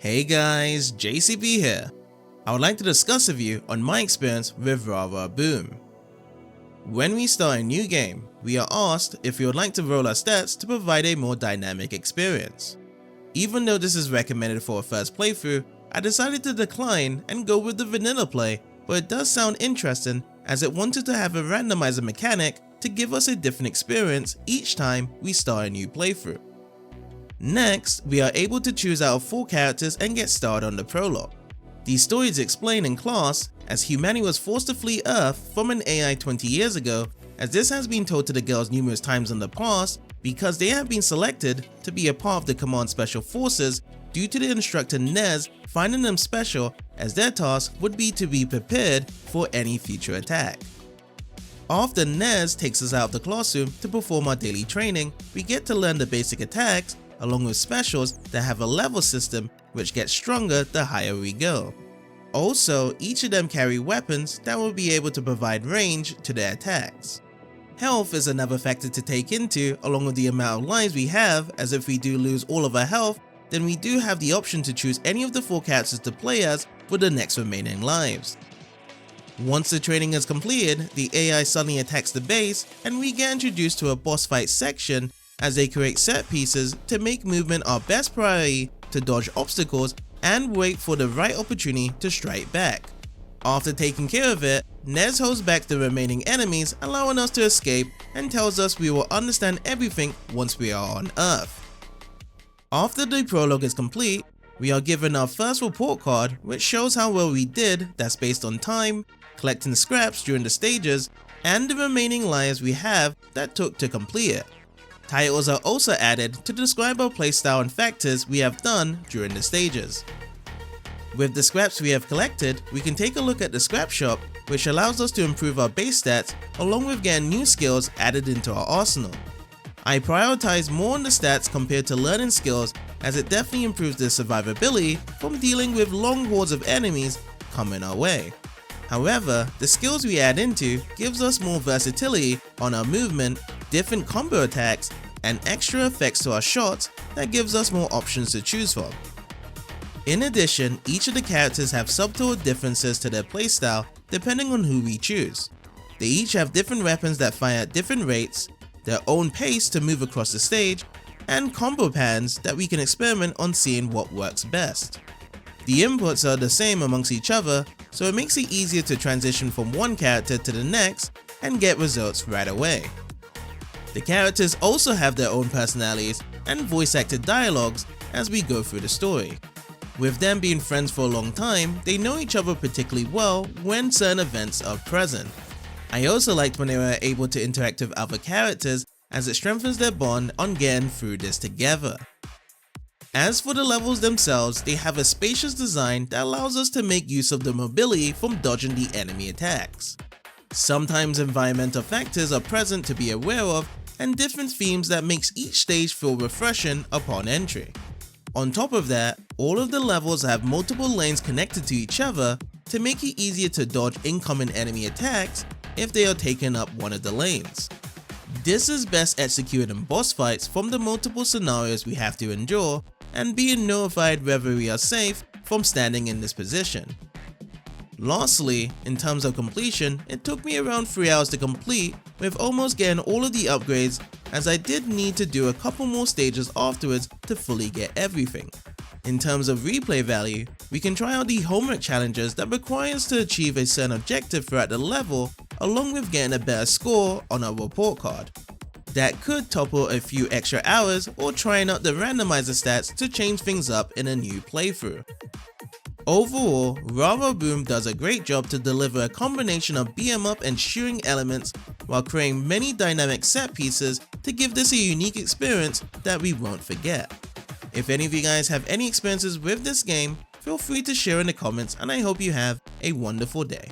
Hey guys, JCB here. I would like to discuss with you on my experience with Rara Boom. When we start a new game, we are asked if we would like to roll our stats to provide a more dynamic experience. Even though this is recommended for a first playthrough, I decided to decline and go with the vanilla play, but it does sound interesting as it wanted to have a randomizer mechanic to give us a different experience each time we start a new playthrough. Next, we are able to choose out of 4 characters and get started on the prologue. The story is explained in class as humanity was forced to flee Earth from an AI 20 years ago, as this has been told to the girls numerous times in the past because they have been selected to be a part of the Command Special Forces due to the instructor Nez finding them special, as their task would be to be prepared for any future attack. After Nez takes us out of the classroom to perform our daily training, we get to learn the basic attacks along with specials that have a level system which gets stronger the higher we go. Also, each of them carry weapons that will be able to provide range to their attacks. Health is another factor to take into, along with the amount of lives we have, as if we do lose all of our health, then we do have the option to choose any of the 4 characters to play as for the next remaining lives. Once the training is completed, the AI suddenly attacks the base and we get introduced to a boss fight section as they create set pieces to make movement our best priority to dodge obstacles and wait for the right opportunity to strike back. After taking care of it, Nez holds back the remaining enemies, allowing us to escape, and tells us we will understand everything once we are on Earth. After the prologue is complete, we are given our first report card which shows how well we did, that's based on time, collecting scraps during the stages, and the remaining lives we have that took to complete it. Titles are also added to describe our playstyle and factors we have done during the stages. With the scraps we have collected, we can take a look at the scrap shop, which allows us to improve our base stats along with getting new skills added into our arsenal. I prioritize more on the stats compared to learning skills, as it definitely improves the survivability from dealing with long hordes of enemies coming our way. However, the skills we add into gives us more versatility on our movement, different combo attacks, and extra effects to our shots that gives us more options to choose from. In addition, each of the characters have subtle differences to their playstyle depending on who we choose. They each have different weapons that fire at different rates, their own pace to move across the stage, and combo patterns that we can experiment on seeing what works best. The inputs are the same amongst each other, so it makes it easier to transition from one character to the next and get results right away. The characters also have their own personalities and voice acted dialogues as we go through the story. With them being friends for a long time, they know each other particularly well when certain events are present. I also liked when they were able to interact with other characters, as it strengthens their bond on getting through this together. As for the levels themselves, they have a spacious design that allows us to make use of the mobility from dodging the enemy attacks. Sometimes environmental factors are present to be aware of, and different themes that makes each stage feel refreshing upon entry. On top of that, all of the levels have multiple lanes connected to each other to make it easier to dodge incoming enemy attacks if they are taking up one of the lanes. This is best executed in boss fights from the multiple scenarios we have to endure and being notified whether we are safe from standing in this position. Lastly, in terms of completion, it took me around 3 hours to complete, with almost getting all of the upgrades, as I did need to do a couple more stages afterwards to fully get everything. In terms of replay value, we can try out the homework challenges that require us to achieve a certain objective throughout the level, along with getting a better score on our report card. That could topple a few extra hours or trying out the randomizer stats to change things up in a new playthrough. Overall, Rara Boom does a great job to deliver a combination of beat 'em up and shooting elements while creating many dynamic set pieces to give this a unique experience that we won't forget. If any of you guys have any experiences with this game, feel free to share in the comments, and I hope you have a wonderful day.